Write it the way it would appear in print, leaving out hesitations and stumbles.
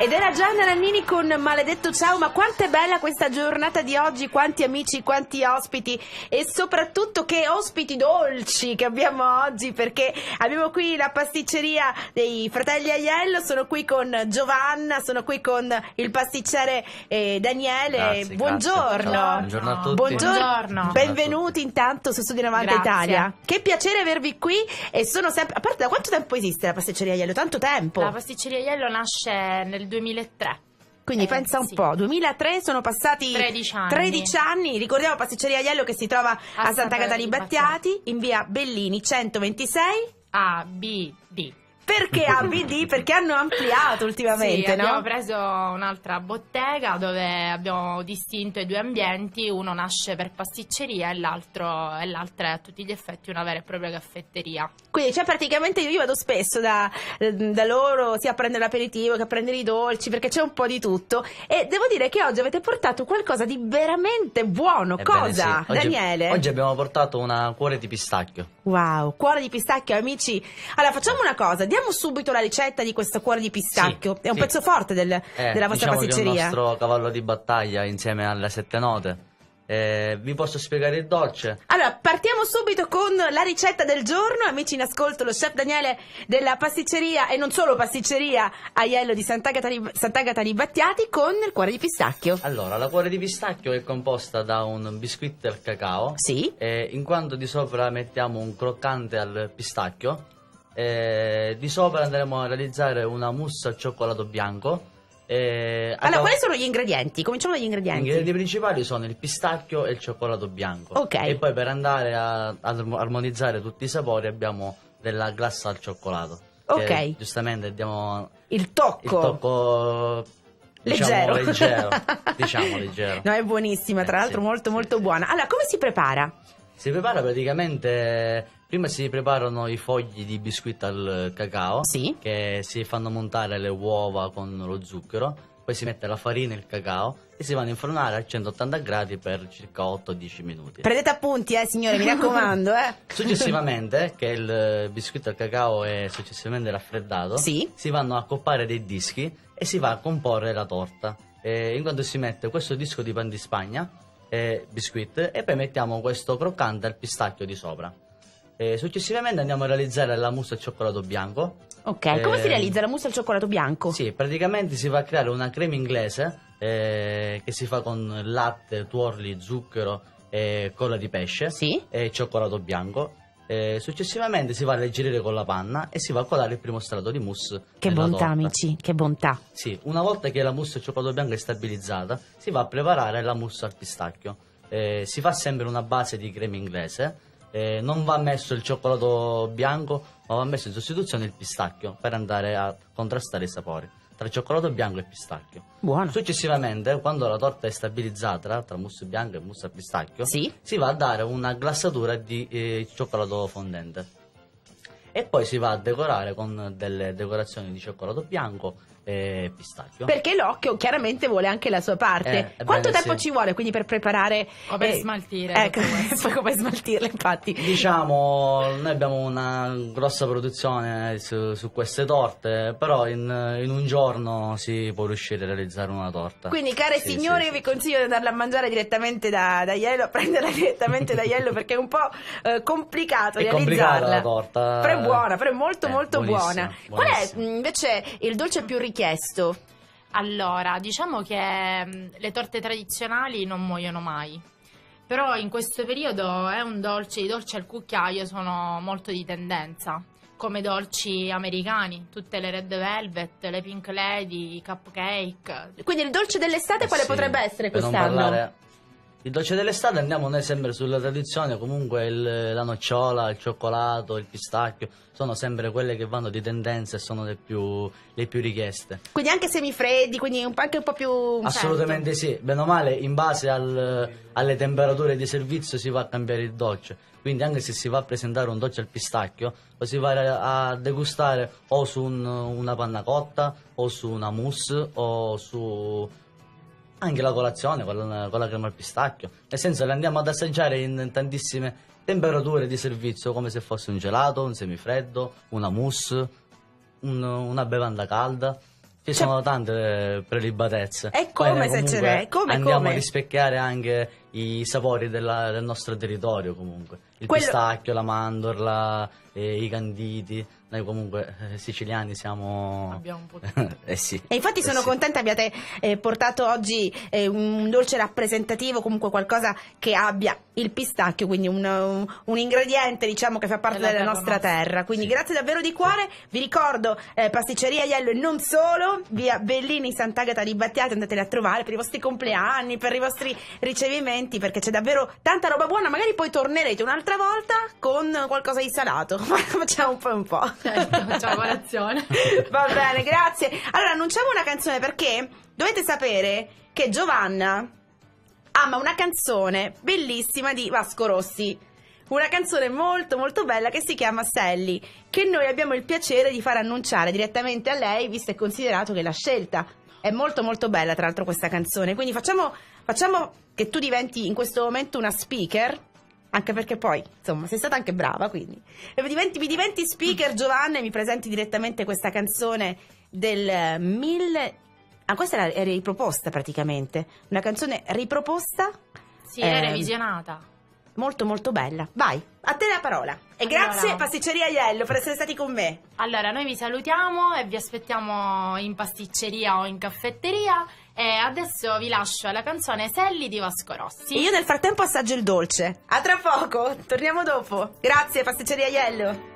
Ed era Gianna Nannini con Maledetto Ciao. Ma quanto è bella questa giornata di oggi, quanti amici, quanti ospiti e soprattutto che ospiti dolci che abbiamo oggi, perché abbiamo qui la pasticceria dei fratelli Aiello, sono qui con Giovanna, sono qui con il pasticcere Daniele. Grazie, buongiorno. Grazie. Buongiorno a tutti. Buongiorno. Benvenuti intanto su Studio 90 Grazie. Italia. Che piacere avervi qui e sono sempre... A parte, da quanto tempo esiste la pasticceria Aiello? Tanto tempo. La pasticceria Aiello nasce nel 2003. Quindi pensa un sì. po', 2003 sono passati 13 anni. 13 anni. Ricordiamo pasticceria Aiello che si trova a Santa Agata di Battiati, in via Bellini 126. A, B, D. Perché ABD? Perché hanno ampliato ultimamente, Sì, no? abbiamo preso un'altra bottega dove abbiamo distinto i due ambienti, uno nasce per pasticceria e l'altro è a tutti gli effetti una vera e propria caffetteria. Quindi cioè, praticamente io vado spesso da loro sia a prendere l'aperitivo che a prendere i dolci, perché c'è un po' di tutto. E devo dire che oggi avete portato qualcosa di veramente buono. Ebbene, Cosa, sì. Oggi, Daniele? Oggi abbiamo portato una cuore di pistacchio. Wow, cuore di pistacchio, amici. Allora, facciamo una cosa, diamo subito la ricetta di questo cuore di pistacchio. Sì, è un sì. pezzo forte della vostra diciamo che è pasticceria. il nostro cavallo di battaglia insieme alle 7 note. Vi posso spiegare il dolce? Allora, partiamo subito con la ricetta del giorno. Amici in ascolto, lo chef Daniele della pasticceria, e non solo pasticceria, Aiello di Sant'Agata di Battiati, con il cuore di pistacchio. Allora, la cuore di pistacchio è composta da un biscuit al cacao. Sì. In quanto di sopra mettiamo un croccante al pistacchio. Di sopra andremo a realizzare una mousse al cioccolato bianco. Allora, quali sono gli ingredienti? Cominciamo dagli Gli ingredienti. ingredienti principali sono il pistacchio e il cioccolato bianco. Ok. E poi per andare a armonizzare tutti i sapori abbiamo della glassa al cioccolato. Ok. Che giustamente diamo Il tocco. il tocco Leggero. diciamo leggero. No, è buonissima, tra l'altro sì, molto sì, molto sì. buona. Allora, come si prepara? Si prepara praticamente, prima si preparano i fogli di biscuit al cacao, Sì. che si fanno montare le uova con lo zucchero, poi si mette la farina e il cacao e si vanno a infornare a 180 gradi per circa 8-10 minuti. Prendete appunti, signore, mi raccomando, Successivamente, che il biscuit al cacao è successivamente raffreddato, Sì. si vanno a accoppare dei dischi e si va a comporre la torta. In quanto si mette questo disco di pan di Spagna, biscuit, e poi mettiamo questo croccante al pistacchio di sopra. Successivamente andiamo a realizzare la mousse al cioccolato bianco. Ok, come si realizza la mousse al cioccolato bianco? Sì, praticamente si va a creare una crema inglese che si fa con latte, tuorli, zucchero e colla di pesce. Sì. E cioccolato bianco. Successivamente si va a alleggerire con la panna e si va a colare il primo strato di mousse. Che nella bontà, torta. amici, che bontà. Sì, una volta che la mousse al cioccolato bianco è stabilizzata, si va a preparare la mousse al pistacchio. Si fa sempre una base di crema inglese. Non va messo il cioccolato bianco, ma va messo in sostituzione il pistacchio per andare a contrastare i sapori tra cioccolato bianco e pistacchio. Buono. Successivamente, quando la torta è stabilizzata tra mousse bianca e mousse al pistacchio, Sì. si va a dare una glassatura di cioccolato fondente e poi si va a decorare con delle decorazioni di cioccolato bianco e pistacchio. Perché l'occhio chiaramente vuole anche la sua parte. Quanto ebbene, tempo sì. ci vuole quindi per preparare O per smaltire, Ecco, tutto poi come smaltirle, infatti. Diciamo, noi abbiamo una grossa produzione su queste torte, però in un giorno si può riuscire a realizzare una torta. Quindi, care Sì, signore, sì, io vi sì. consiglio di andarla a mangiare direttamente da Aiello, a prenderla direttamente da Aiello, perché è un po' complicato È complicata realizzarla. la torta. Però è buona, però è molto molto buonissima, buona. Qual è buonissima. invece il dolce più richiesto? Allora, diciamo che le torte tradizionali non muoiono mai. Però in questo periodo è un dolce, i dolci al cucchiaio sono molto di tendenza, come i dolci americani, tutte le red velvet, le pink lady, i cupcake. Quindi il dolce dell'estate quale Sì, potrebbe essere per non quest'anno? parlare- Il dolce dell'estate andiamo noi sempre sulla tradizione, comunque la nocciola, il cioccolato, il pistacchio, sono sempre quelle che vanno di tendenza e sono le più richieste. Quindi anche semifreddi, quindi anche un po' più... Assolutamente sì, bene o male in base alle temperature di servizio si va a cambiare il dolce, quindi anche se si va a presentare un dolce al pistacchio lo si va a degustare o su una panna cotta o su una mousse o su anche la colazione con la crema al pistacchio, nel senso le andiamo ad assaggiare in tantissime temperature di servizio come se fosse un gelato, un semifreddo, una mousse, una bevanda calda. Ci sono tante prelibatezze. E come Poi noi se ce comunque n'è? Come, andiamo come? a rispecchiare anche i sapori del nostro territorio comunque. Il Quello- pistacchio, la mandorla, i canditi. Noi comunque siciliani siamo... Abbiamo un po' eh sì. E infatti sono sì. contenta abbiate portato oggi un dolce rappresentativo, comunque qualcosa che abbia il pistacchio, quindi un ingrediente diciamo che fa parte Della della terra nostra nostra. terra. Quindi Sì. grazie davvero di cuore. Vi ricordo Pasticceria Iello e non solo, via Bellini Sant'Agata di Battiato, andateli a trovare per i vostri compleanni, per i vostri ricevimenti, perché c'è davvero tanta roba buona. Magari poi tornerete un'altra volta con qualcosa di salato. Facciamo un po' e un po'. Certo, facciamo colazione. Va bene, grazie. Allora, annunciamo una canzone perché dovete sapere che Giovanna ama una canzone bellissima di Vasco Rossi. Una canzone molto molto bella che si chiama Sally, che noi abbiamo il piacere di far annunciare direttamente a lei, visto e considerato che l'ha scelta. È molto molto bella tra l'altro questa canzone, quindi facciamo che tu diventi in questo momento una speaker. Anche perché poi, insomma, sei stata anche brava, quindi. E mi diventi speaker, Giovanna, e mi presenti direttamente questa canzone del 1000... Ah, questa era riproposta praticamente. Una canzone riproposta. Sì, è revisionata. Molto molto bella. Vai, a te la parola. E Allora. grazie Pasticceria Iello per essere stati con me. Allora, noi vi salutiamo e vi aspettiamo in pasticceria o in caffetteria. E adesso vi lascio la canzone Sally di Vasco Rossi. E io nel frattempo assaggio il dolce. A tra poco, torniamo dopo. Grazie Pasticceria Iello.